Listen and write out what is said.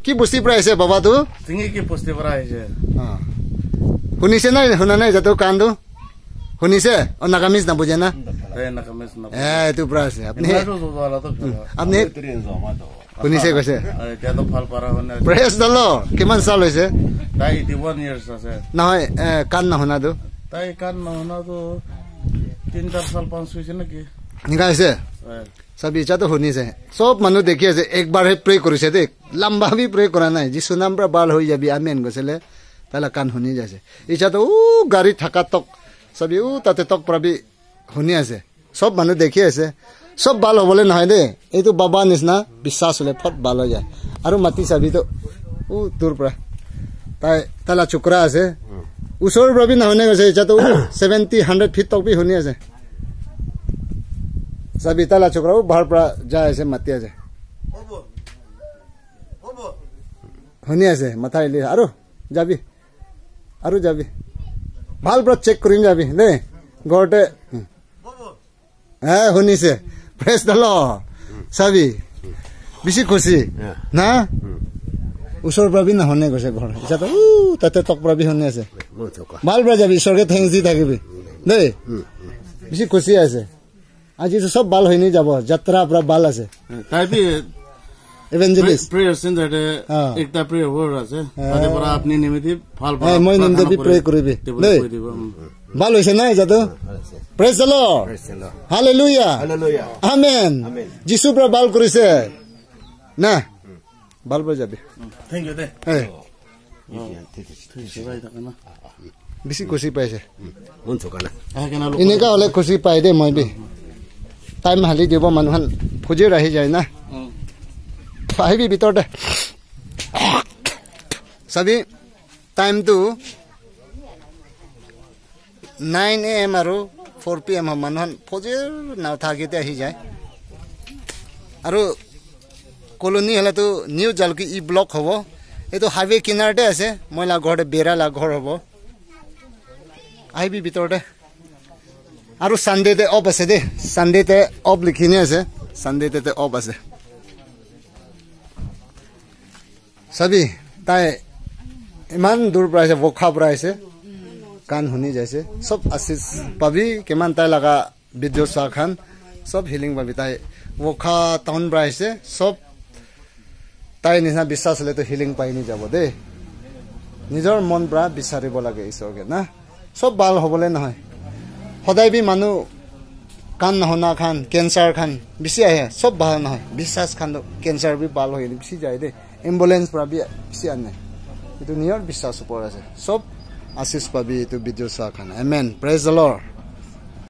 কি বস্তি পৰা আহিছে বাবাটো টিঙি কি বস্তি পৰা আহিছে শুনিছে নাই শুনা নাই যাতো কান্দো শুনিছে নাগামিজ নাবুজে না নাগামিজ না এইটো পৰা আছে আপুনি শুনিছে কৈছে এতিয়াতো ভাল পাৰা হোৱা নাই প্ৰেছ দল কিমান সাল হৈছে তাই 81 ইয়াৰ্স আছে নহয় কান নশুনাটো তাই কান নশুনাটো 3-4 সাল 5 হৈছে নেকি নিকাইছে সবই চাতো শুনিছে সব মানুহ দেখি আছে একবাৰহে প্ৰে কৰিছে দেখ লম্বা ভি প্ৰে কৰা নাই যিছু নাম পৰা বাল হৈ যাবি আমেন কৈছিলে তালা কান শুনি যাইছে ইচাতো গাড়ী থাকা তক সবই তাতে তক প্ৰবি শুনি আছে সব মানুহ দেখি আছে সব বাল হ'বলে নহয় দে এইটো বাবা নিচিনা বিশ্বাস হলে ফট বাল হৈ যায় আৰু মাটি চাবি তো তোৰ পৰা তাই তালা চুকৰা আছে ওচৰৰ প্ৰবি নহনে গৈছে ইচাতো 70-100 ফিট তক বি শুনি আছে सभी ताला चुकरा बाहर पर जाए से मतिया जाए होनी ऐसे मथा ले जाबी बाल पर चेक करीन जाबी ले गोटे होनी से प्रेस दलो सभी बिसी खुशी ना उसर पर भी ना होने को से घर इच्छा तो तते तक पर भी होने से बाल पर जाबी ईश्वर के थैंक्स दी থাকিবি दे बिसी खुशी ऐसे আজি তো সব বাল হৈ নি যাব যাত্রা পুরা বাল আছে তাইবি ইভাঞ্জেলিস্ট প্রেয়ার সেন্টারে একটা প্রেয়ার ওয়ার্ড আছে তাতে পরা আপনি নিমিতি ভাল ভাল মই নিমতে বি প্রে করিবি দেই বাল হইছে না যাতো প্রেজ দ্য লর্ড হালেলুয়া আমেন যিশু প্র বাল করিছে না বাল বই যাবি থ্যাংক ইউ দে বেশি খুশি পাইছে মন চকানা এনেকা হলে খুশি পাই দে মই বি টাইম হালি দিব মানুহান খুজি ৰাহি যায় না আহিবি ভিতৰতে সবি টাইমটো 9 AM আৰু 4 PM মানুহান ফজিৰ নাথাকিতে আহি যায় আৰু কলোনি হলেতো নিউ জালকি ই ব্লক হ'ব এইটো হাইৱে কিনাৰতে আছে মইলা ঘৰতে বেৰালা ঘৰ হ'ব আহিবি ভিতৰতে আৰু সানডেতে অফ আছে দে সানডেতে অফ লিখিনে আছে সানডেতে অফ আছে সবি তাই ইমান দূৰ পৰা আছে বখা পৰা আছে কান শুনি যাইছে সব আশীষ পাবি কিমান তাই লগা ভিডিঅ চা খান সব হিলিং পাবি তাই বখা টাউন পৰা আছে সব তাই নিচিনা বিশ্বাস হলে তো হিলিং পাই নি যাব দে নিজৰ মন পৰা বিচাৰিব লাগে ঈশ্বৰকে না সব বাল হ'বলে নহয় সদায় বি মানুহ কান নহনা খান কেঞ্চাৰ খান বেছি আহে সব ভাল নহয় বিশ্বাস খান কেঞ্চাৰ বি বাল হৈ বেছি যায় দে এম্বুলেন্স পৰা বি বেছি আনে এইটো নিজৰ বিশ্বাস ওপৰত আছে সব আশীষ পাবি এইটো ভিডিঅ' চোৱা খান আমেন প্ৰেজ দ্য লৰ্ড